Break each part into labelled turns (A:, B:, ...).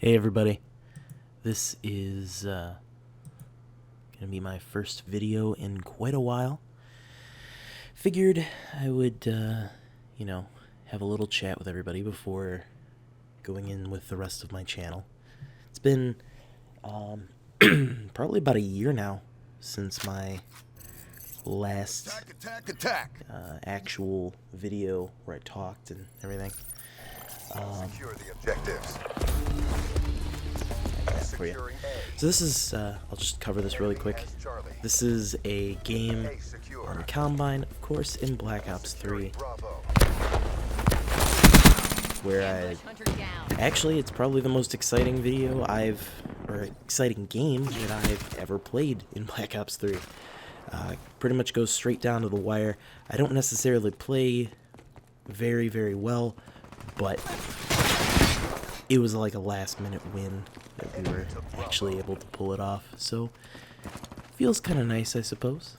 A: Hey everybody, this is gonna be my first video in quite a while. Figured I would, have a little chat with everybody before going in with the rest of my channel. It's been probably about a year now since my last actual video where I talked and everything.
B: Secure the objectives.
A: For you. So this is, I'll just cover this really quick. This is a game on Combine, of course, in Black Ops 3, where actually, it's probably the most exciting exciting game that I've ever played in Black Ops 3. Pretty much goes straight down to the wire. I don't necessarily play very, very well, but it was like a last-minute win that we were actually able to pull it off, so feels kind of nice, I suppose.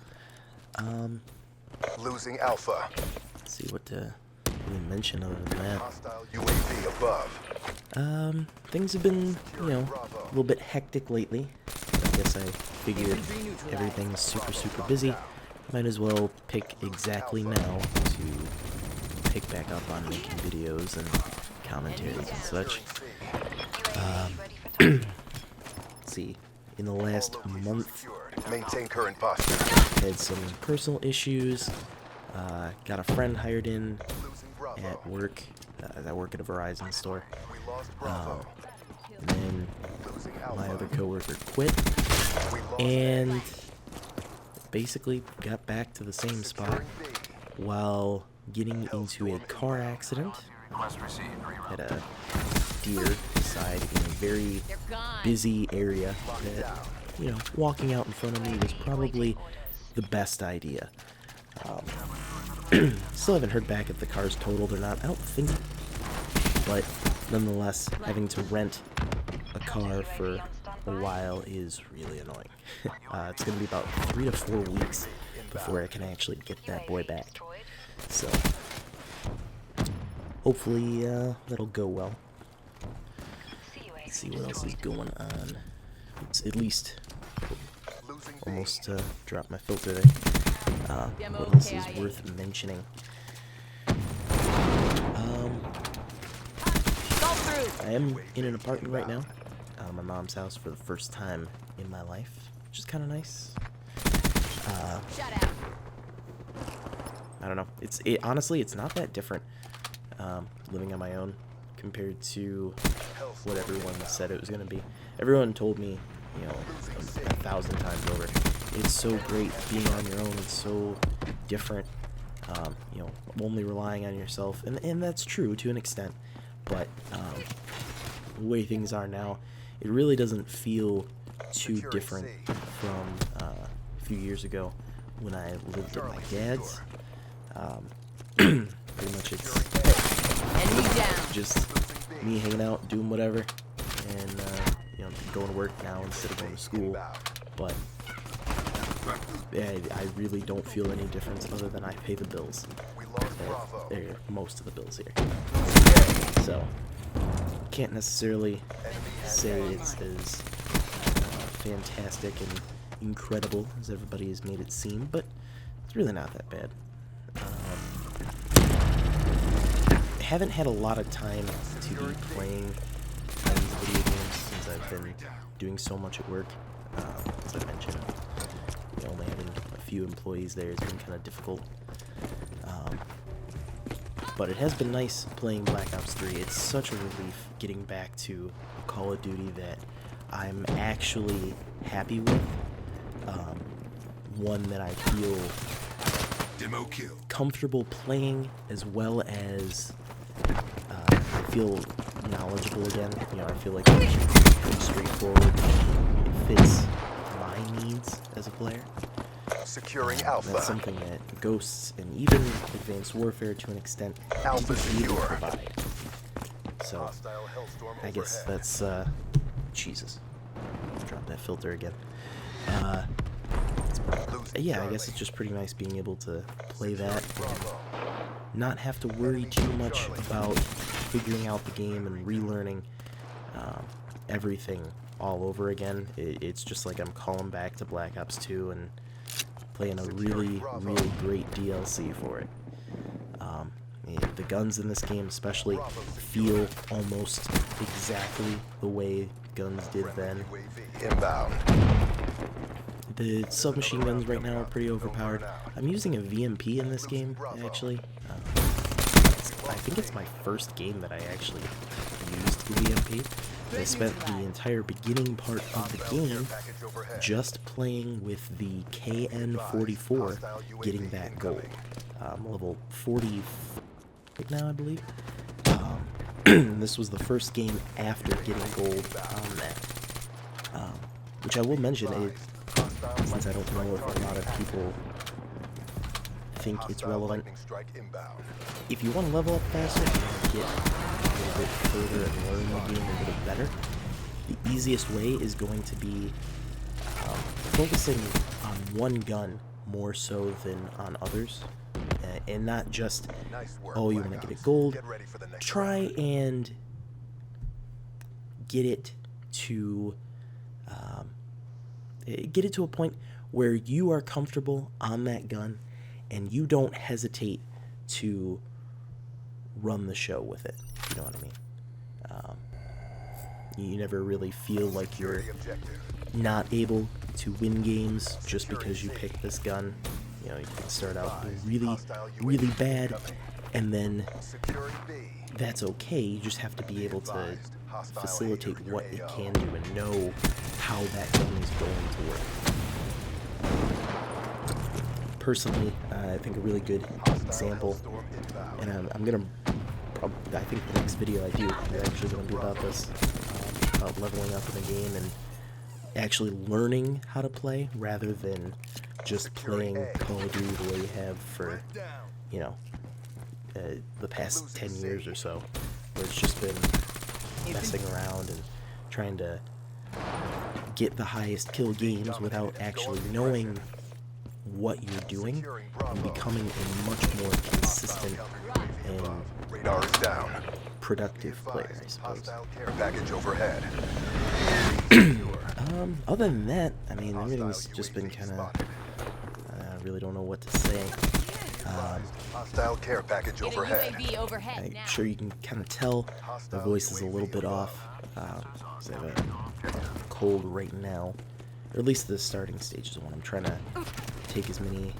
B: Losing Alpha.
A: Let's see what to even mention other than that.
B: Hostile UAV above.
A: Things have been, a little bit hectic lately. I guess I figured everything's super busy. Might as well pick exactly now to pick back up on making videos and commentaries and such. Let's see, in the last month,
B: Maintain current posture.
A: had some personal issues, got a friend hired in at work, I work at a Verizon store,
B: We lost Bravo.
A: and then
B: Losing
A: my
B: Alpha.
A: other coworker quit,
B: We lost
A: and basically got back to the same spot while getting into a car accident. Had a deer decide in a very busy area that, walking out in front of me was probably the best idea. Still haven't heard back if the car's totaled or not. I don't think, but nonetheless, having to rent a car for a while is really annoying. It's going to be about 3 to 4 weeks before I can actually get that boy back. So, hopefully that'll go well. Let's see what else is going on. It's at least almost dropped my filter there. What else is worth mentioning? I am in an apartment right now, out of my mom's house for the first time in my life, which is kind of nice. I don't know. Honestly, it's not that different living on my own compared to what everyone said it was going to be. Everyone told me, 1,000 times over, it's so great being on your own. It's so different, only relying on yourself. And that's true to an extent. But the way things are now, it really doesn't feel too different from a few years ago when I lived at my dad's. Pretty much it's just me hanging out, doing whatever, and going to work now instead of going to school. But I really don't feel any difference other than I pay the bills. They're most of the bills here, so can't necessarily say it's as fantastic and incredible as everybody has made it seem, but it's really not that bad. I haven't had a lot of time to be playing tons of video games since I've been doing so much at work. As I mentioned, only having a few employees there has been kind of difficult. But it has been nice playing Black Ops 3. It's such a relief getting back to a Call of Duty that I'm actually happy with. One that I feel comfortable playing, as well as I feel knowledgeable again. I feel like it's pretty straightforward. It fits my needs as a player.
B: Securing Alpha.
A: That's something that Ghosts and even Advanced Warfare to an extent
B: Alpha
A: didn't even
B: secure.
A: provide. So I guess that's Jesus. Drop that filter again. Yeah, I guess it's just pretty nice being able to play that and not have to worry too much about figuring out the game and relearning. everything all over again. It's just like I'm calling back to Black Ops 2 and playing a really great DLC for it. The guns in this game especially feel almost exactly the way guns did then.
B: Inbound.
A: The submachine guns right now are pretty overpowered. I'm using a VMP in this game, actually. I think it's my first game that I actually used the VMP. I spent the entire beginning part of the game just playing with the KN-44, getting that gold. I'm level 40 right now, I believe. This was the first game after getting gold on that. Which I will mention, since I don't know if a lot of people think it's relevant, if you want to level up faster and get a little bit further and learn the game a little better, the easiest way is going to be focusing on one gun more so than on others. And not just, oh, you want to get it gold. Try and get it to a point where you are comfortable on that gun and you don't hesitate to run the show with it. You know what I mean? You never really feel like you're not able to win games just because you pick this gun. You know, you can start out really bad, and then that's okay. You just have to be able to facilitate what it can do and know how that gun is going to work. Personally, I think a really good example, and I think the next video I do is actually going to be about this, about leveling up in the game and actually learning how to play rather than just playing Call of Duty the way you have for, you know, the past 10 years or so, where it's just been messing around and trying to get the highest kill games without actually knowing what you're doing and becoming a much more consistent and productive player, I suppose.
B: Package overhead.
A: Other than that, I mean, everything's just been kind of, I really don't know what to say.
B: Hostile care package overhead.
A: I'm sure you can kind of tell my voice is a little bit off. I have a cold right now, or at least the starting stages when I'm trying to take as many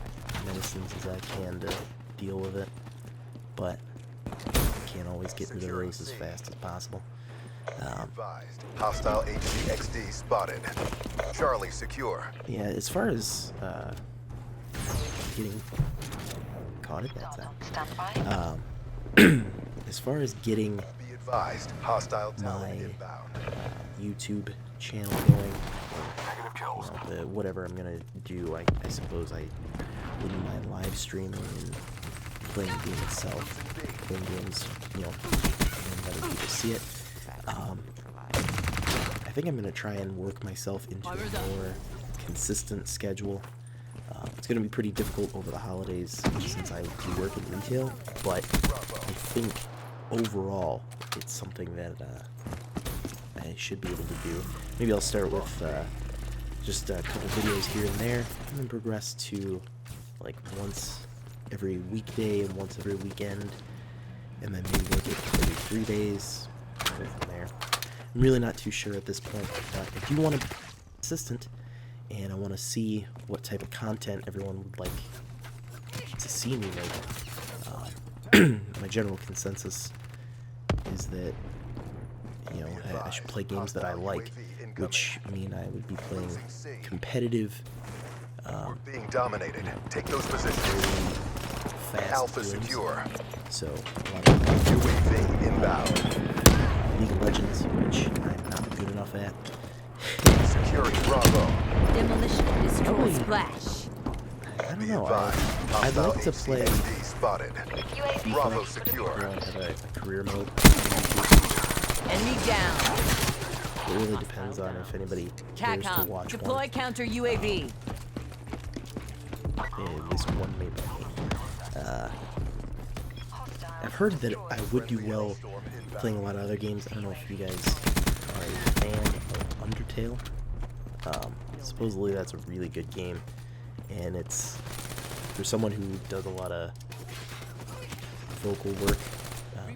A: medicines as I can to deal with it, but can't always get through the race as fast as possible.
B: Hostile HCXD spotted. Charlie secure.
A: Yeah, as far as getting caught at that time. As far as getting
B: Be advised. Hostile
A: my
B: inbound.
A: YouTube channel going, you know, whatever I'm gonna do, I suppose I wouldn't mind live streaming and playing the game itself, playing games, you know, and letting people see it. I think I'm gonna try and work myself into a more consistent schedule. It's gonna be pretty difficult over the holidays since I do work in retail, but I think overall it's something that I should be able to do. Maybe I'll start with just a couple videos here and there, and then progress to like once every weekday and once every weekend, and then maybe make it every 3 days, and go from there. I'm really not too sure at this point, but I do want to be consistent, and I want to see what type of content everyone would like to see me make. My general consensus is that, you know, I should play games that I like, which mean I would be playing competitive,
B: Being dominated. Take those positions.
A: fast
B: Alpha
A: games.
B: secure.
A: So a lot of
B: UAV inbound.
A: League of Legends, which I'm not good enough at.
B: Securing Bravo.
C: Demolition destroy
A: Probably-
C: splash.
A: I don't
B: Be
A: know.
B: advised.
A: I'd
B: Hostile
A: like to play
B: HCXD spotted. Bravo
A: FIFA.
B: secure.
A: I have a career mode.
C: Enemy down.
A: It really depends on if anybody cares to
C: TACOM.
A: watch
C: Deploy
A: one.
C: counter UAV.
A: This one made by me. I've heard that I would do well playing a lot of other games. I don't know if you guys are a fan of Undertale. Supposedly that's a really good game, and it's for someone who does a lot of vocal work,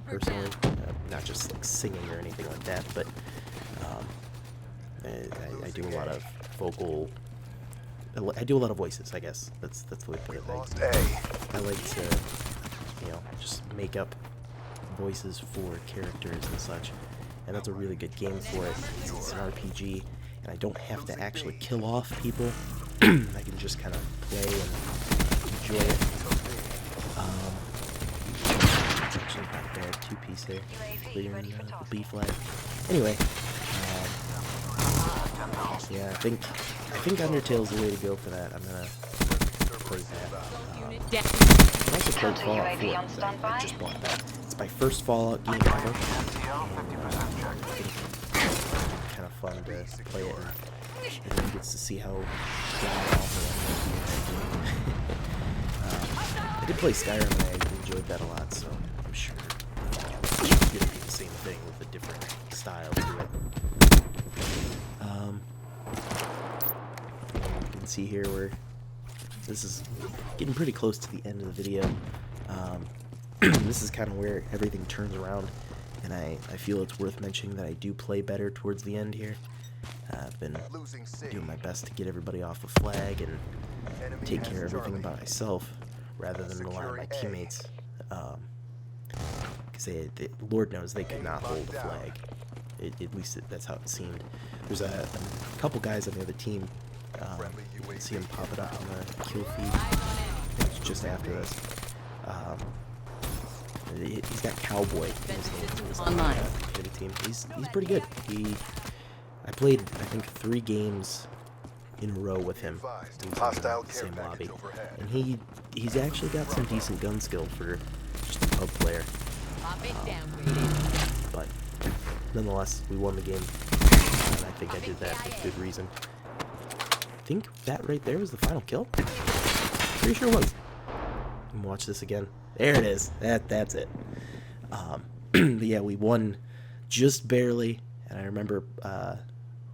A: personally, not just like singing or anything like that, but I do a lot of vocal. I do a lot of voices, I guess. That's the way to put it.
B: Lost A.
A: I like to, just make up voices for characters and such, and that's a really good game for it. It's an RPG, and I don't have to actually kill off people. I can just kind of play and enjoy it. It's actually not a bad two-piece there, clearing the B flag. Anyway, yeah, I think Undertale's the way to go for that. I'm gonna play that. I also played Fallout 4. I just bought that. It's my first Fallout game ever. And, I think it's kind of fun to play it, and everyone gets to see how I did play Skyrim, and I enjoyed that a lot, so I'm sure it's gonna be the same thing with a different style to it. You can see here where this is getting pretty close to the end of the video. This is kind of where everything turns around, and I feel it's worth mentioning that I do play better towards the end here. I've been doing my best to get everybody off the flag and take care of everything by myself rather than rely on my teammates. Because Lord knows they could not hold the flag. At least that's how it seemed. There's a couple guys on the other team. You can see him pop it up on the kill feed. It's just after this. He's got Cowboy.
C: Online.
A: Team. He's pretty good. I played, I think, 3 games in a row with him. He was in the same lobby, and he's actually got some decent gun skill for just a pub player. But nonetheless, we won the game, and I think I did that with good reason. I think that right there was the final kill. Pretty sure it was. Watch this again. There it is. That's it. But yeah, we won just barely, and I remember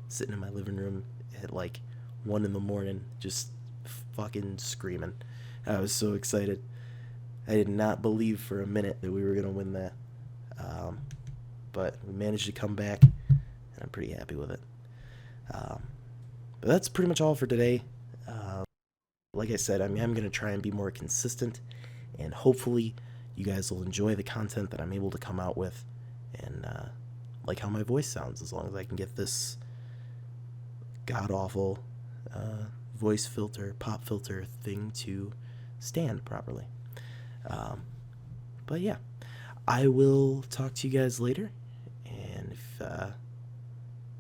A: sitting in my living room at like 1 in the morning, just fucking screaming. I was so excited. I did not believe for a minute that we were gonna win that, but we managed to come back, and I'm pretty happy with it. But that's pretty much all for today. Like I said, I'm gonna try and be more consistent, and hopefully you guys will enjoy the content that I'm able to come out with, and like how my voice sounds, as long as I can get this god-awful voice filter, pop filter thing to stand properly. But yeah, I will talk to you guys later, and if I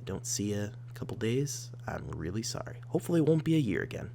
A: don't see you in a couple days, I'm really sorry. Hopefully it won't be a year again.